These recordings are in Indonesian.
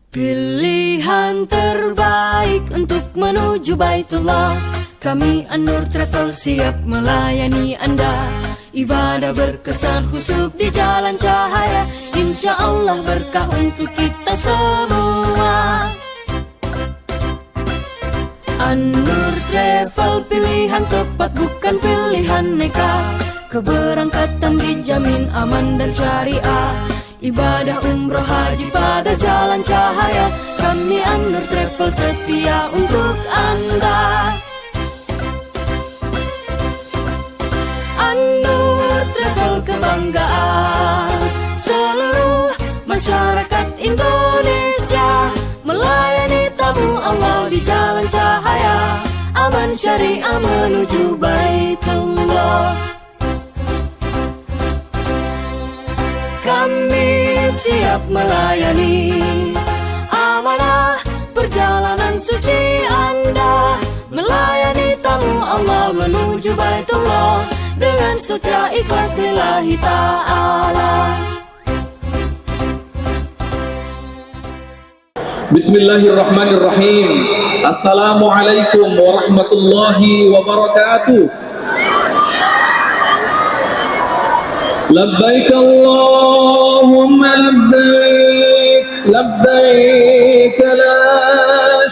Pilihan terbaik untuk menuju Baitullah. Kami An-Nur Travel siap melayani Anda. Ibadah berkesan khusyuk di jalan cahaya. Insya Allah berkah untuk kita semua. An-Nur Travel pilihan tepat, bukan pilihan nekat. Keberangkatan dijamin aman dan syariah. Ibadah umroh haji pada jalan cahaya. Kami An-Nur Travel setia untuk Anda. An-Nur Travel kebanggaan seluruh masyarakat Indonesia. Melayani tamu Allah di jalan cahaya. Aman syariah menuju Baitullah. Kami siap melayani amanah perjalanan suci Anda. Melayani tamu Allah menuju Baitullah dengan setia ikhlas lillahi ta'ala. Bismillahirrahmanirrahim. Assalamualaikum warahmatullahi wabarakatuh. Labbaik Allahumma labbaik, labbaik la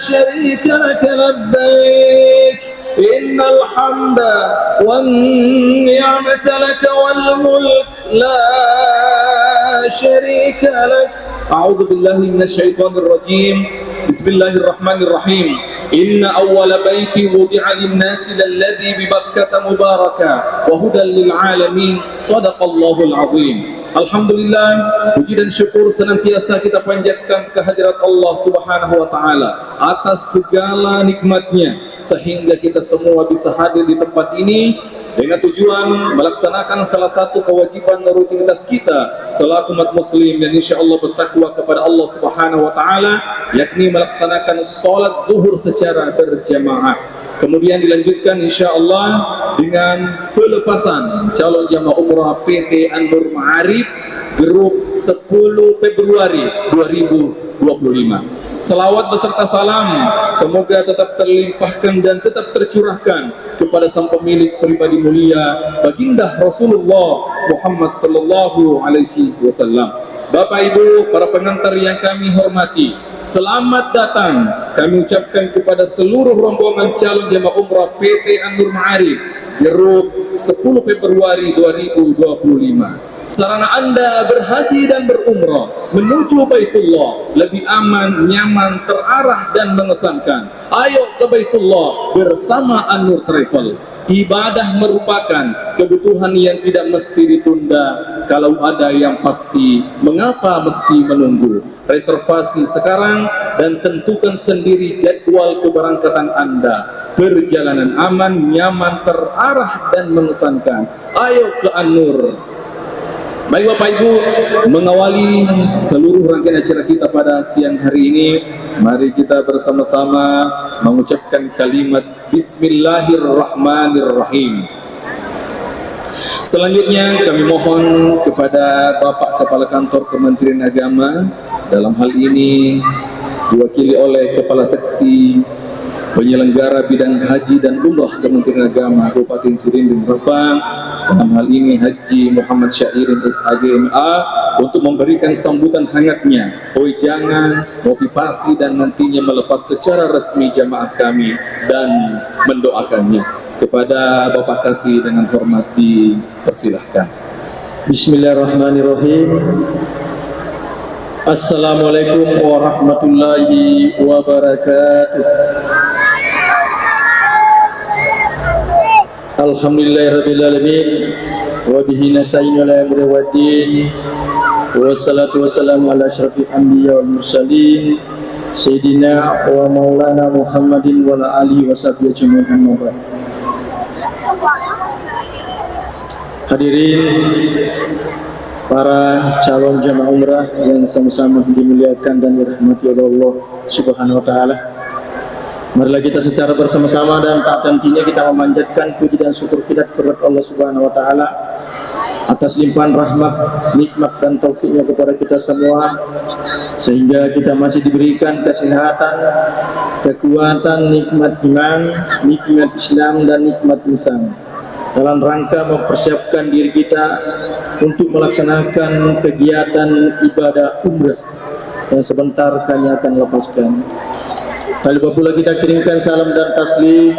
syarika lak labbaik, innal hamda wan ni'mata lak wal mulk la syarika lak. A'udzu billahi minasyaitonir rajim. Bismillahirrahmanirrahim. Inna awwala baiti wudi'a lin-nasi lalladzi bi Bakkah mubaraka wa hudan lil alamin. Shadaqallahul azim. Alhamdulillah, puji dan syukur senantiasa kita panjatkan kehadirat Allah Subhanahu wa taala atas segala nikmatnya sehingga kita semua bisa hadir di tempat ini dengan tujuan melaksanakan salah satu kewajiban rutinitas kita selaku umat muslim dan insyaallah bertakwa kepada Allah Subhanahu wa taala, yakni melaksanakan salat zuhur secara berjamaah. Kemudian dilanjutkan insyaallah dengan pelepasan calon jamaah umrah PT An-Nur Ma'arif grup 10 Februari 2025. Salawat beserta salam semoga tetap terlimpahkan dan tetap tercurahkan kepada sang pemilik pribadi mulia baginda Rasulullah Muhammad sallallahu alaihi wasallam. Bapak Ibu, para pengantar yang kami hormati, selamat datang kami ucapkan kepada seluruh rombongan calon jemaah umrah PT An-Nur Ma'arif grup 10 Februari 2025. Sarana Anda berhaji dan berumrah menuju Baitullah lebih aman, nyaman, terarah dan mengesankan. Ayo ke Baitullah bersama An-Nur Travel. Ibadah merupakan kebutuhan yang tidak mesti ditunda. Kalau ada yang pasti, mengapa mesti menunggu? Reservasi sekarang dan tentukan sendiri jadwal keberangkatan Anda. Perjalanan aman, nyaman, terarah dan mengesankan. Ayo ke An-Nur. Baik Bapak Ibu, mengawali seluruh rangkaian acara kita pada siang hari ini, mari kita bersama-sama mengucapkan kalimat Bismillahirrahmanirrahim. Selanjutnya kami mohon kepada Bapak Kepala Kantor Kementerian Agama, dalam hal ini diwakili oleh Kepala Seksi Penyelenggara Bidang Haji dan Umrah Kementerian Agama Kabupaten Serinding Rempang, dalam hal ini Haji Muhammad Syairin SHGMA, untuk memberikan sambutan hangatnya, wejangan, motivasi dan nantinya melepas secara resmi jamaah kami dan mendoakannya. Kepada Bapak Kasih dengan hormat dipersilahkan. Bismillahirrahmanirrahim. Assalamualaikum warahmatullahi wabarakatuh. Alhamdulillahirabbil alamin wa bihi nasta'inu ala amri waddin wassalatu wassalamu ala asyrafil anbiya wal mursalin sayyidina wa maulana Muhammadin wa ala alihi washabbihi ajmain. Hadirin para calon jamaah umrah yang sama-sama dimuliakan dan dirahmati oleh Allah Subhanahu wa taala. Marilah kita secara bersama-sama dan tak henti-hentinya kita memanjatkan puji dan syukur kita kepada Allah Subhanahu wa taala atas limpahan rahmat, nikmat dan taufiknya kepada kita semua. sehingga kita masih diberikan kesehatan, kekuatan, nikmat iman, nikmat Islam, dan nikmat lisan, dalam rangka mempersiapkan diri kita untuk melaksanakan kegiatan ibadah umrah yang sebentar kami akan lepaskan. Kali pula kita kirimkan salam dan taslim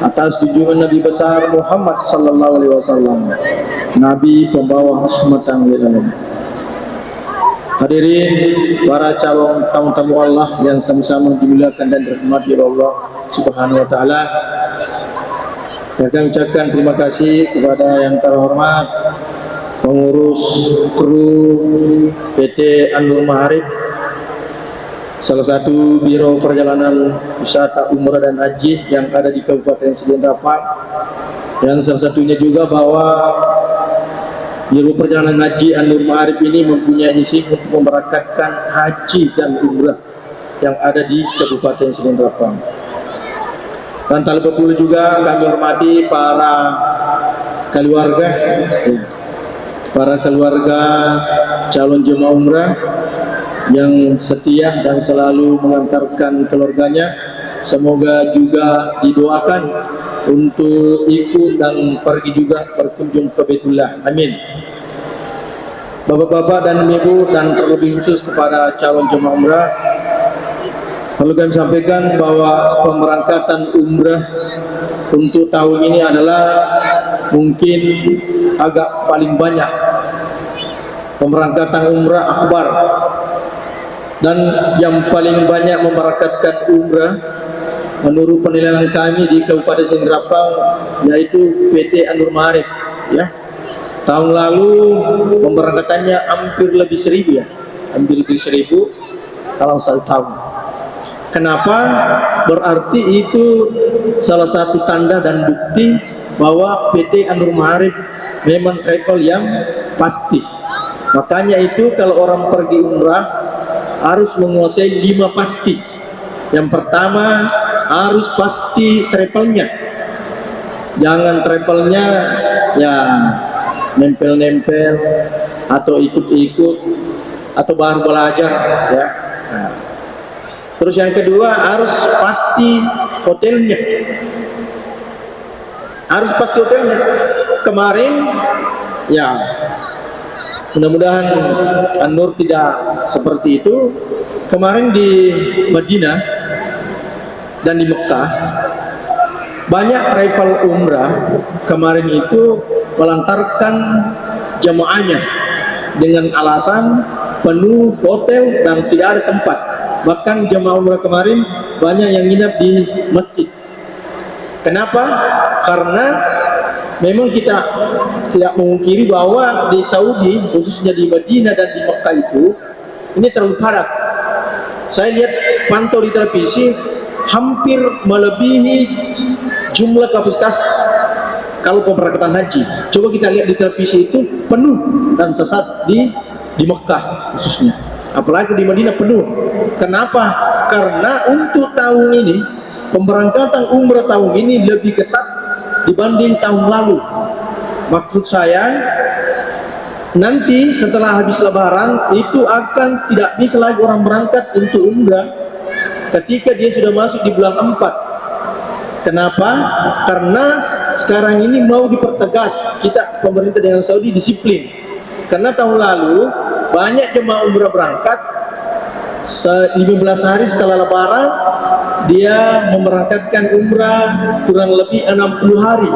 atas junjungan Nabi besar Muhammad sallallahu alaihi wasallam, Nabi pembawa rahmatan lil alamin. Hadirin para calon tamu-tamu Allah yang sama-sama dimuliakan dan dirahmati oleh Allah Subhanahu wa taala. Saya ucapkan terima kasih kepada yang terhormat pengurus kru PT An-Nur Ma'arif, salah satu biro perjalanan wisata umrah dan haji yang ada di Kabupaten Selindrapang, dan salah satunya juga bahwa biro perjalanan haji An-Nur Ma'arif ini mempunyai misi untuk memberangkatkan haji dan umrah yang ada di Kabupaten Selindrapang. Dan tak lupa pula juga kami hormati para keluarga calon jemaah umrah yang setia dan selalu mengantarkan keluarganya. Semoga juga didoakan untuk ikut dan pergi juga berkunjung ke Baitullah. Amin. Bapak-bapak dan ibu, dan terlebih khusus kepada calon jemaah umrah, perlu kami sampaikan bahwa pemberangkatan umrah untuk tahun ini adalah mungkin agak paling banyak pemberangkatan umrah akbar, dan yang paling banyak memberangkatkan umrah menurut penilaian kami di Kabupaten Selindrapang yaitu PT An-Nur Ma'arif, ya. Tahun lalu pemberangkatannya hampir lebih 1.000, ya, hampir lebih 1.000 dalam satu tahun. Kenapa? Berarti itu salah satu tanda dan bukti bahwa PT An-Nur Ma'arif memang travel yang pasti. Makanya itu kalau orang pergi umrah harus menguasai 5 pasti. Yang pertama harus pasti travelnya. Jangan travelnya ya nempel-nempel atau ikut-ikut atau baru belajar, ya. Nah. Terus yang kedua harus pasti hotelnya. Harus pasti hotelnya. Kemarin ya mudah-mudahan An-Nur tidak seperti itu. Kemarin di Madinah dan di Mekah banyak travel umrah kemarin itu melantarkan jamaahnya dengan alasan penuh hotel dan tidak ada tempat. Bahkan jamaah umrah kemarin banyak yang nginap di masjid. Kenapa? Karena memang kita tidak memungkiri bahwa di Saudi, khususnya di Madinah dan di Mekah itu, ini terlalu padat. Saya lihat pantau di televisi, hampir melebihi jumlah kapasitas kalau pemberangkatan haji. Coba kita lihat di televisi itu penuh dan sesat di Mekah khususnya. Apalagi di Madinah penuh. Kenapa? Karena untuk tahun ini pemberangkatan umrah tahun ini lebih ketat dibanding tahun lalu. Maksud saya nanti setelah habis lebaran itu akan tidak bisa lagi orang berangkat untuk umrah ketika dia sudah masuk di bulan 4. Kenapa? Karena sekarang ini mau dipertegas kita pemerintah dengan Saudi disiplin. Karena tahun lalu banyak jemaah umrah berangkat 15 hari setelah lebaran, dia memberangkatkan umrah kurang lebih 60 hari.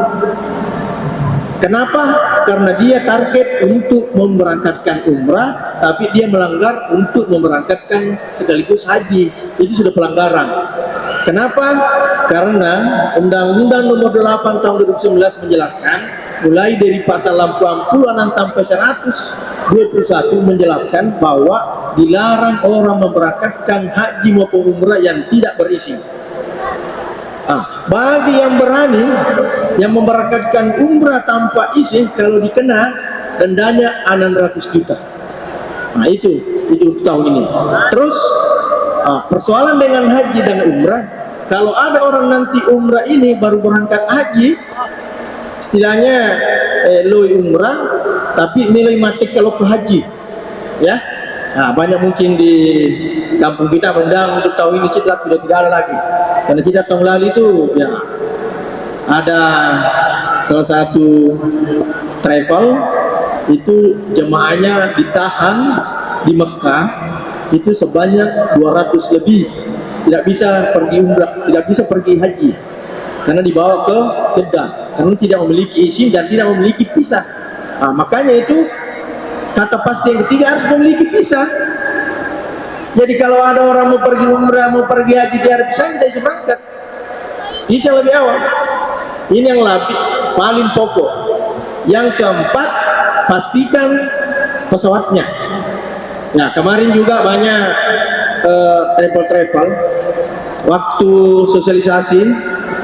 Kenapa? Karena dia target untuk memberangkatkan umrah, tapi dia melanggar untuk memberangkatkan sekaligus haji. Itu sudah pelanggaran. Kenapa? Karena Undang-Undang Nomor 8 Tahun 2019 menjelaskan, mulai dari pasal 86 sampai 121 menjelaskan bahwa dilarang orang memberangkatkan haji maupun umrah yang tidak berisi. Bagi yang berani yang memberangkatkan umrah tanpa izin, kalau dikena dendanya 600 juta. Nah itu tahun ini. Terus persoalan dengan haji dan umrah, kalau ada orang nanti umrah ini baru berangkat haji, istilahnya loi umrah tapi nilai matik kalau ke haji, ya. Nah, banyak mungkin di kampung kita mendang untuk tahun ini sudah tidak ada lagi. Karena kita tahun lalu itu ya ada salah satu travel itu jemaahnya ditahan di Mekah itu sebanyak 200 lebih, tidak bisa pergi umrah, tidak bisa pergi haji karena dibawa ke Jeddah karena tidak memiliki izin dan tidak memiliki visa. Nah, makanya itu kata pasti yang ketiga harus memiliki visa. Jadi kalau ada orang mau pergi umrah, mau pergi haji dia harus bisa berangkat bisa lebih awal. Ini yang lebih paling pokok. Yang keempat, pastikan pesawatnya. Nah, kemarin juga banyak travel waktu sosialisasi,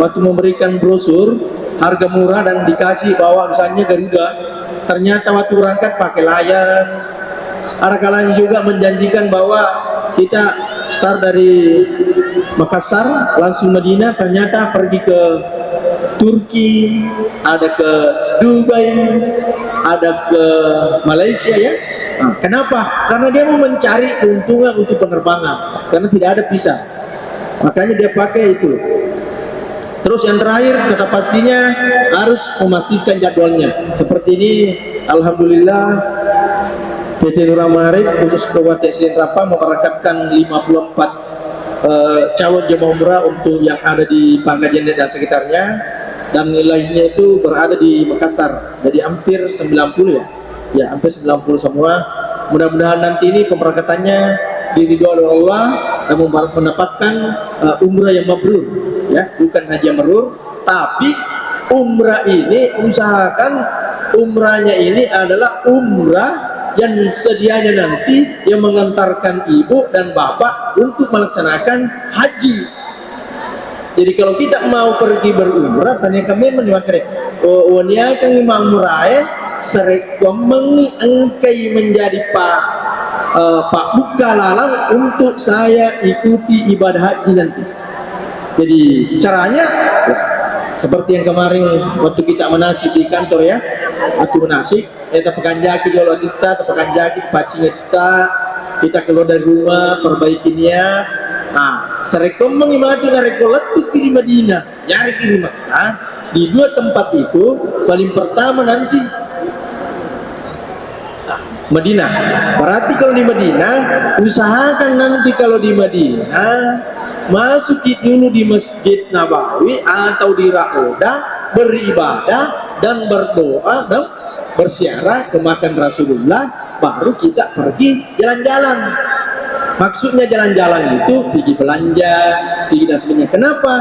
waktu memberikan brosur harga murah dan dikasih bawa misalnya Garuda, ternyata waktu berangkat pakai layar. Ada kalanya juga menjanjikan bahwa kita start dari Makassar langsung Madinah, ternyata pergi ke Turki, ada ke Dubai, ada ke Malaysia ya. Nah, kenapa? Karena dia mau mencari keuntungan untuk penerbangan, karena tidak ada visa. Makanya dia pakai itu. Terus yang terakhir, kata pastinya harus memastikan jadwalnya. Seperti ini, alhamdulillah PT Nur Maarif khusus Kabupaten Sdn Rapa memberangkatkan 54 calon jemaah umrah untuk yang ada di Pangkajen dan sekitarnya, dan nilainya itu berada di Makassar. Jadi hampir 90 ya. Ya, hampir 90 semua. Mudah-mudahan nanti ini pemberangkatannya diridhoi oleh Allah dan mendapatkan umrah yang mabrur, ya, bukan haji yang mabrur, tapi umrah ini usahakan umrahnya ini adalah umrah yang sedianya nanti yang mengantarkan ibu dan bapak untuk melaksanakan haji. Jadi kalau kita mau pergi berumrah, tanya kami menyukai wanita kang imam murae serek mengi engkai menjadi pak buka lalang untuk saya ikuti ibadah haji nanti. Jadi caranya ya, seperti yang kemarin waktu kita menasik di kantor ya, waktu menasik kita pekan jaki jual kita pekan jaki pacinya kita keluar dari rumah perbaiki niat. Nah, serekom mengimati narekolat itu di Madinah, nyari di Mekah. Di dua tempat itu paling pertama nanti Madinah. Berarti kalau di Madinah, usahakan nanti kalau di Madinah masuk dulu di Masjid Nabawi atau di Raudah, beribadah dan berdoa dan bersiarah ke makam Rasulullah, baru kita pergi jalan-jalan. Maksudnya jalan-jalan itu pergi belanja, pergi dan sebagainya. Kenapa?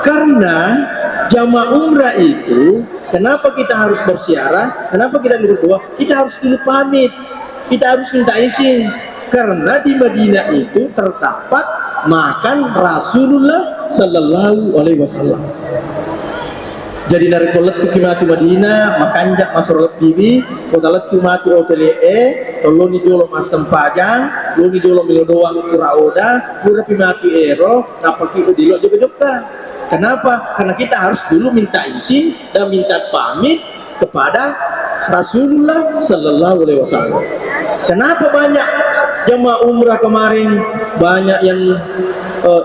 Karena jamaah umrah itu, kenapa kita harus bersiarah? Kenapa kita berdoa? Kita harus dulu pamit, kita harus minta izin. Karena di Madinah itu terdapat makan Rasulullah Sallallahu Alaihi Wasallam. Jadi dari kolet tu kimatu Madinah makanjak masuk TV, kotalet tu matu OTLE, tolong ni dulu masam pajang, lo ni dulu milo doang kurauda, lo tapi matu ero, apa kita dilo juga. Kenapa? Karena kita harus dulu minta izin dan minta pamit kepada Rasulullah Sallallahu Alaihi Wasallam. Kenapa banyak jemaah umrah kemarin banyak yang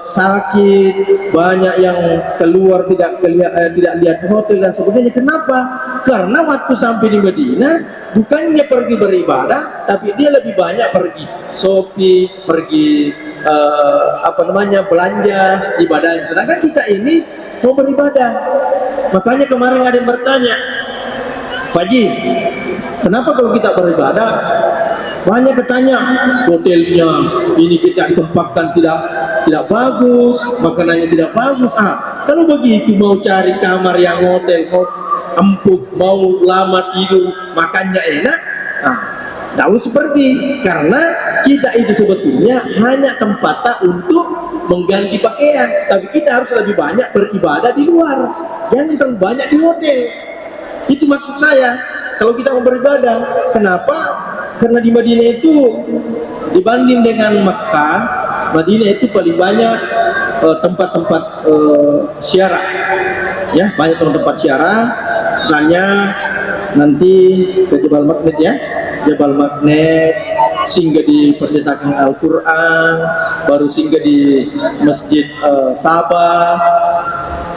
sakit, banyak yang keluar tidak lihat hotel dan sebagainya? Kenapa? Karena waktu sampai di Madinah bukannya pergi beribadah, tapi dia lebih banyak pergi shopping, pergi belanja, ibadah. Sedangkan kita ini mau beribadah. Makanya kemarin ada yang bertanya, Pak Haji, kenapa kalau kita beribadah banyak bertanya hotelnya ini kita ditempatkan tidak bagus, makanannya tidak bagus. Kalau begitu mau cari kamar yang hotel empuk, mau lama tidur, makannya enak, tahu seperti, karena kita itu sebetulnya hanya tempatnya untuk mengganti pakaian, tapi kita harus lebih banyak beribadah di luar, jangan terlalu banyak di hotel. Itu maksud saya. Kalau kita mau beribadah, kenapa? Karena di Madinah itu dibanding dengan Mekah, Madinah itu paling banyak tempat-tempat ziarah, ya, banyak tempat ziarah. Misalnya nanti ke Jabal Magnet ya, Jabal Magnet, singgah di percetakan Al-Quran, baru singgah di Masjid Sabah,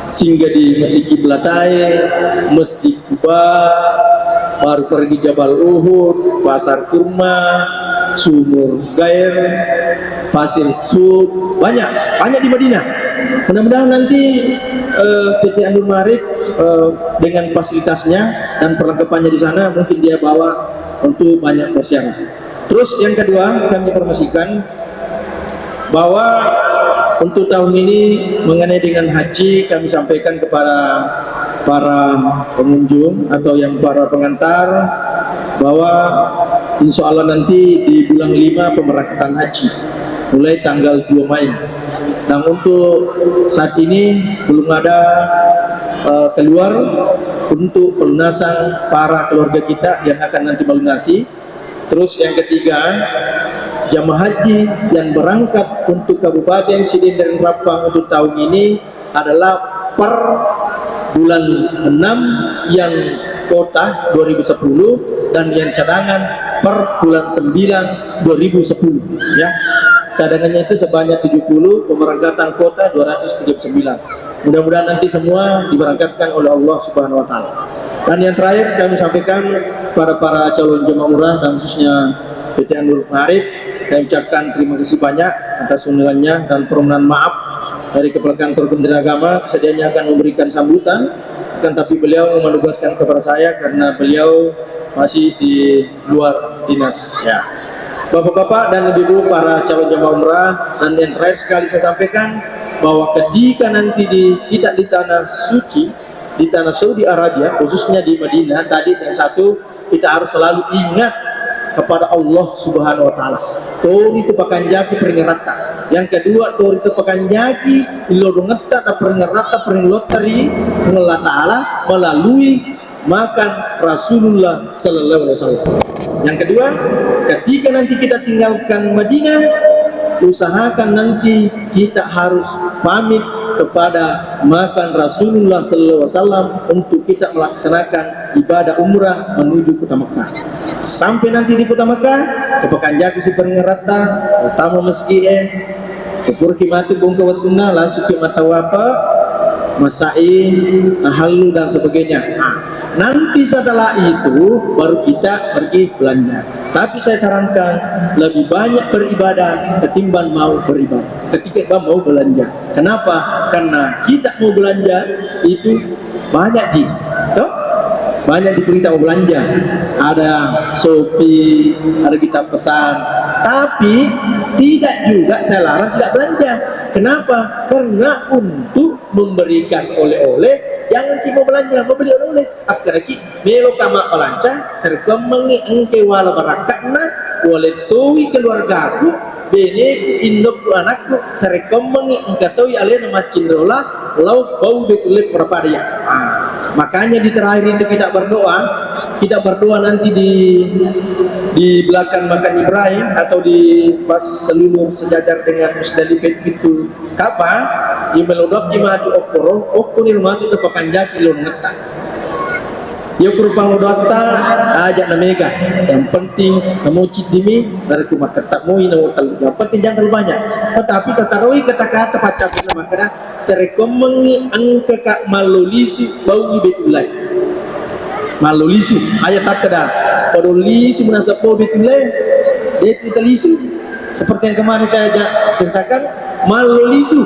singgah di Masjid Kiblatai, Masjid Kuba, baru pergi Jabal Uhud, Pasar Kurma, Sumur Gair, Pasir Sub, banyak di Madinah. Mudah-mudahan nanti PT Anur Ma'arif dengan fasilitasnya dan perlengkapannya di sana mungkin dia bawa untuk banyak persiapan. Terus yang kedua kami informasikan bahwa untuk tahun ini mengenai dengan haji kami sampaikan kepada para pengunjung atau yang para pengantar bahwa insya Allah nanti di bulan 5 pemberangkatan haji mulai tanggal 2 Mei. Dan untuk saat ini belum ada keluar untuk pelunasan para keluarga kita yang akan nanti melunasi. Terus yang ketiga, jamaah haji yang berangkat untuk Kabupaten Sidin dan Rapang untuk tahun ini adalah per bulan 6 yang kota 2010 dan yang cadangan per bulan 9 2010 ya. Cadangannya itu sebanyak 70, pemberangkatan kota 239. Mudah-mudahan nanti semua diberangkatkan oleh Allah Subhanahu wa taala. Dan yang terakhir kami sampaikan para calon jemaah umrah dan khususnya PT Anur Ma'arif, kami ucapkan terima kasih banyak atas undangannya dan permohonan maaf dari Kepala Kantor Kementerian Agama. Sedianya akan memberikan sambutan, kan tapi beliau menugaskan kepada saya karena beliau masih di luar dinas ya. Bapak-bapak dan ibu-ibu para calon jemaah umrah, dan yang terakhir sekali saya sampaikan bahwa ketika nanti kita di tanah suci, di tanah Saudi Arabia, khususnya di Madinah tadi, yang satu kita harus selalu ingat kepada Allah Subhanahu wa taala. Tori itu pakanjaki peringerata. Yang kedua, tori itu pakanjaki ilodongata peringerata peringlotari Allah taala melalui makan Rasulullah sallallahu alaihi wasallam. Yang kedua, ketika nanti kita tinggalkan Madinah, usahakan nanti kita harus pamit kepada makan Rasulullah sallallahu alaihi wasallam untuk kita melaksanakan ibadah umrah menuju kota Mekah. Sampai nanti di kota Mekah, kepakanjaki si peringerata, utama masjid, kupur kimati bungka watuna, langsung kimata wapa, masai, halu dan sebagainya. Nanti setelah itu baru kita pergi belanja. Tapi saya sarankan lebih banyak beribadah ketimbang mau beribadah ketika mau belanja. Kenapa? Karena kita mau belanja itu banyak banyak di berita mau belanja. Ada Shopee, ada kita pesan. Tapi tidak juga saya larang tidak belanja. Kenapa? Karena untuk memberikan oleh-oleh, jangan kita belanja, membeli oleh-oleh. Akhirnya melo kama pelanca, serta mengingke wala barakatna, oleh tuwi keluarga aku, beneku indokku anakku, serta mengingke tuwi alena macin rola, lau kau betulik perpadia. Makanya di terakhir itu kita berdoa nanti di belakang makam Ibrahim atau di pas seluruh sejajar dengan Musdalifah itu kapa yang melodok mati okoro okuni mati tepakan jaki lo ngetak ya kurupang lodota ajak namega yang penting kamu citimi dari rumah ketak moi namu yang penting jangan terlalu banyak tetapi tataroi kata-kata pacak nama kena serekomengi angka malolisi bau betulai malolisi ayat tak ada malolisi menasab bau betulai dia kita lisu seperti yang kemarin saya ceritakan malolisu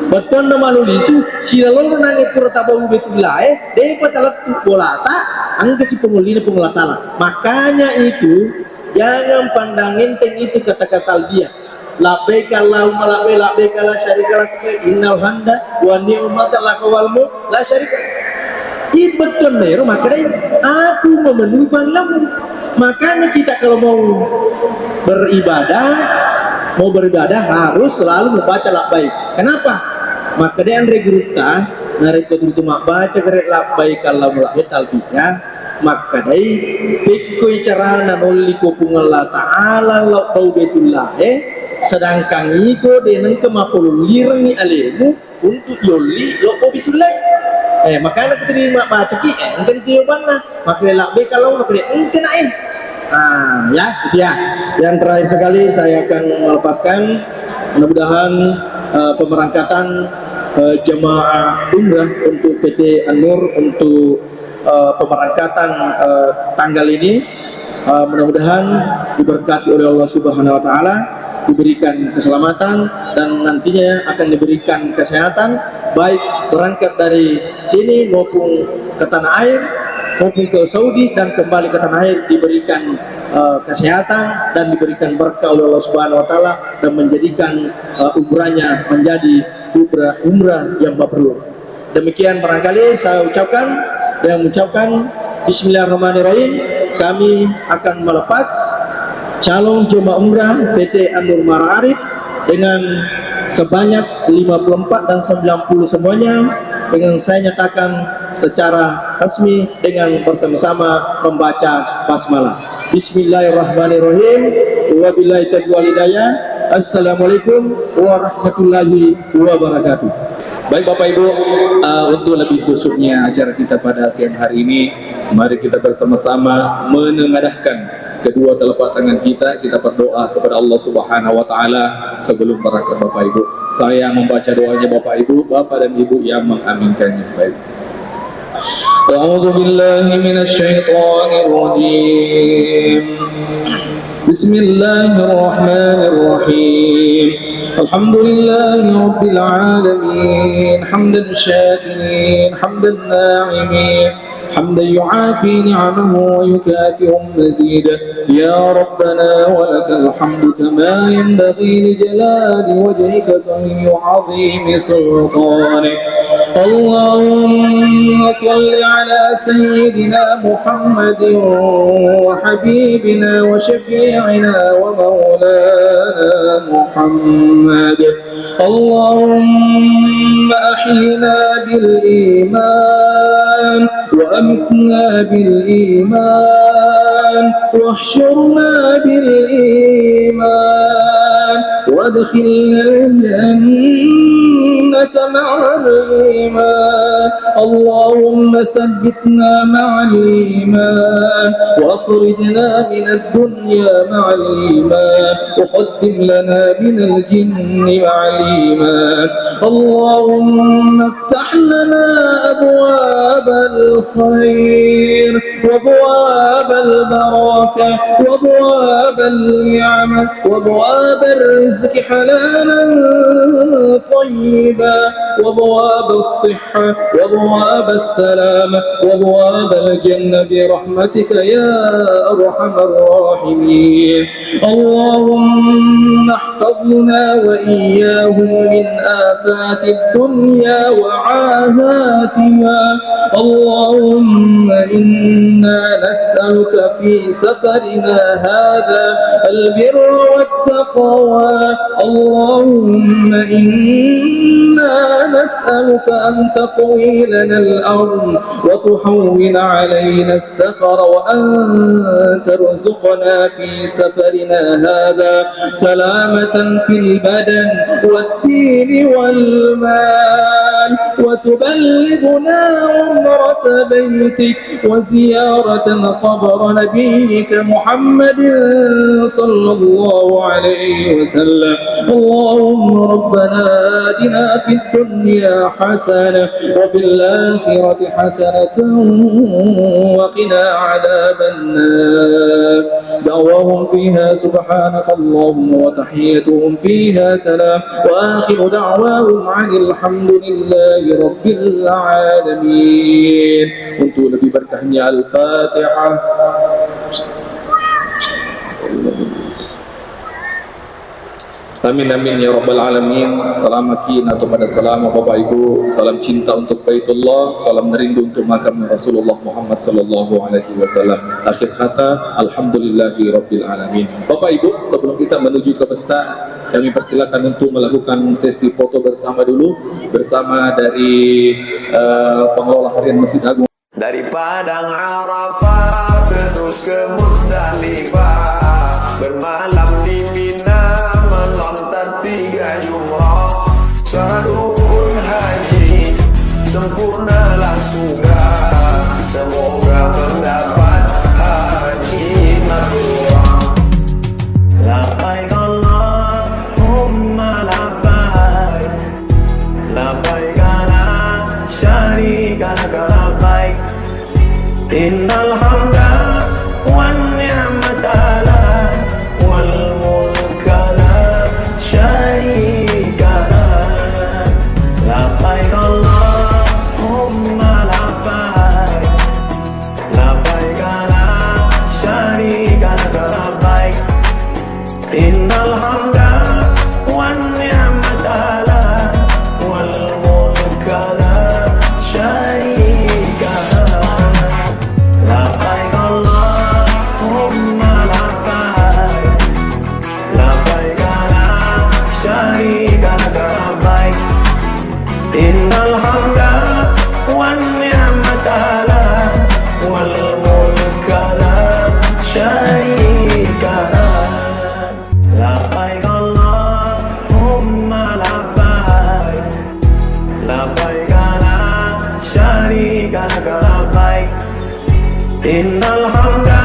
betul na malolisu silalong nangit kurta bau betulai dia patalat bolata angka si pengulatala makanya itu jangan pandangin itu kata-kata dia labbaik Allahumma labbaik la syarika lak innal hamda wa ni'mata lak wal mulk la syarika. Itu betul nih, makanya aku memenuhi panggilanmu. Makanya kita kalau mau beribadah harus selalu membaca labbaik. Kenapa? Makanya Andre Guruta nareko itu baca kerek labbaik Allahumma labbaik talbiyah. Makanya pikui carana nolli kupung Allah Ta'ala lau taubetullah sedangkan iko dengan kemapul lirangi alemu untuk yoli lau taubetullah. Makanya kita terima baca ki engkan jawabannya makanya labbaik kalau makanya engkan Nah, ya, itu ya. Yang terakhir sekali saya akan melepaskan, mudah-mudahan pemberangkatan jemaah umrah untuk PT An-Nur untuk pemberangkatan tanggal ini mudah-mudahan diberkati oleh Allah Subhanahu wa taala, diberikan keselamatan dan nantinya akan diberikan kesehatan baik berangkat dari sini maupun ke tanah air maupun ke Saudi dan kembali ke tanah air, diberikan kesehatan dan diberikan berkah oleh Allah Subhanahu wa taala dan menjadikan umrahnya menjadi umrah yang mabrur. Demikian barangkali saya mengucapkan Bismillahirrahmanirrahim. Kami akan melepas calon jemaah umrah PT An-Nur Ma'arif dengan sebanyak 54 dan 90 semuanya, dengan saya nyatakan secara resmi dengan bersama-sama membaca basmalah. Bismillahirrahmanirrahim. Wabillahi taufiq wal hidayah. Assalamualaikum warahmatullahi wabarakatuh. Baik Bapak Ibu, untuk lebih khususnya acara kita pada siang hari ini, mari kita bersama-sama menengadahkan kedua telapak tangan kita berdoa kepada Allah Subhanahu wa taala sebelum berangkat Bapak Ibu. Saya membaca doanya Bapak Ibu, Bapak dan Ibu yang mengaminkannya. Baik. A'udzu billahi minasy syaithanir rajim. Bismillahirrahmanirrahim. Alhamdulillahi rabbil alamin, hamdan syakirin, hamdan na'imin, حمدا يعافي نعمه ويكافئ مزيدا يا ربنا ولك الحمد كما ينبغي لجلال وجهك وعظيم سلطانك. اللهم صل على سيدنا محمد وحبيبنا وشفيعنا ومولانا محمد. اللهم أحينا بالإيمان وأمتنا بالإيمان واحشرنا بالإيمان وادخلنا الجنة مع الإيمان. اللهم ثبتنا مع الإيمان وأخرجنا من الدنيا مع الإيمان وقدم لنا من الجن مع الإيمان. اللهم افتح لنا أبواب الخير وابواب البركة وابواب النعمة وابواب الرزق حلالا طيبا وابواب الصحة وابواب السلامة وابواب الجنة برحمتك يا أرحم الراحمين. اللهم احفظنا وإياهم من آفات الدنيا وعاهاتها. اللهم إنا نسألك في سفرنا هذا البر والتقوى. اللهم إنا نسألك أن تطوي لنا الأرض وتحول علينا السفر وأن ترزقنا في سفرنا هذا سلامة في البدن والدين والمال وتبلغنا عمرة بيتك وزيارة قبر نبيك محمد صلى الله عليه وسلم. اللهم ربنا آتنا في الدنيا حسنة وفي الآخرة حسنة وقنا عذاب النار. دعواهم فيها سبحانك اللهم وتحيتهم فيها سلام وآخر دعواهم عن الحمد لله رب العالمين. Untuk lebih berkahnya Al-Fatihah. Amin amin ya rabbal alamin. Salam makin atau pada salam Bapak Ibu, salam cinta untuk Baitullah, salam merindu untuk makam Rasulullah Muhammad sallallahu alaihi wasallam. Akhir kata, alhamdulillahi rabbil alamin. Bapak Ibu, sebelum kita menuju ke pesta, kami persilakan untuk melakukan sesi foto bersama dulu bersama dari pengelola harian Masjid Agung. Dari Padang Arafah terus ke Musdalifah, bermalam di Mina melontar 3 jumrah. Syarat rukun haji sempurnalah sudah, semoga mendapat haji mabrur. innal hamda wan ni'mata lak wal mulka la syarika lak. Labbaik Allahumma labbaik, labbaik la syarika lak labbaik. Innal hamda wan ni'mata lak wal mulka la syarika lak. Labbaik Allahumma labbaik, labbaik la syarika lak labbaik. Innal hamda wan ni'mata lak wal mulka la syarika lak. Labbaik Allahumma labbaik, labbaik la syarika lak labbaik. Innal hamda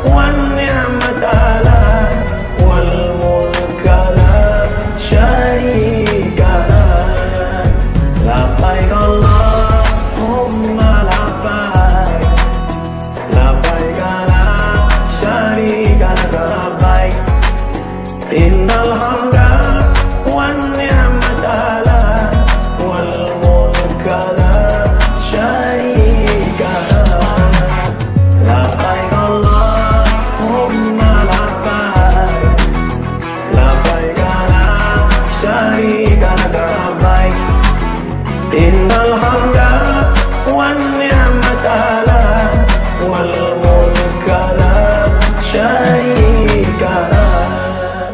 wan ni'mata lak wal mulka la syarika lak. Labbaik Allahumma labbaik, labbaik la syarika lak labbaik. Innal hamda wan ni'mata lak wal mulka la syarika lak. Labbaik Allahumma labbaik, labbaik la syarika lak labbaik. Innal hamda wan ni'mata lak wal mulka la syarika lak.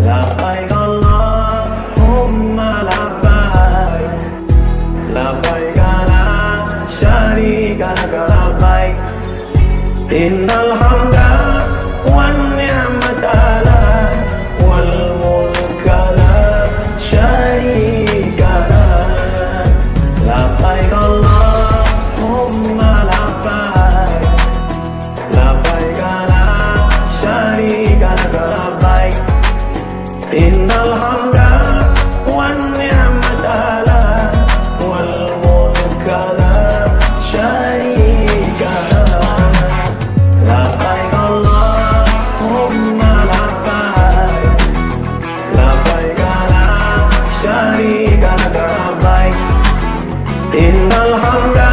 Labbaik Allahumma labbaik, labbaik la syarika lak labbaik. Innal hamda wan ni'mata lak wal mulka la syarika lak. Labbaik Allahumma labbaik, labbaik la syarika lak labbaik. Innal hamda wan ni'mata lak wal mulka la syarika lak. Labbaik Allahumma labbaik, labbaik la syarika lak labbaik. Innal hamda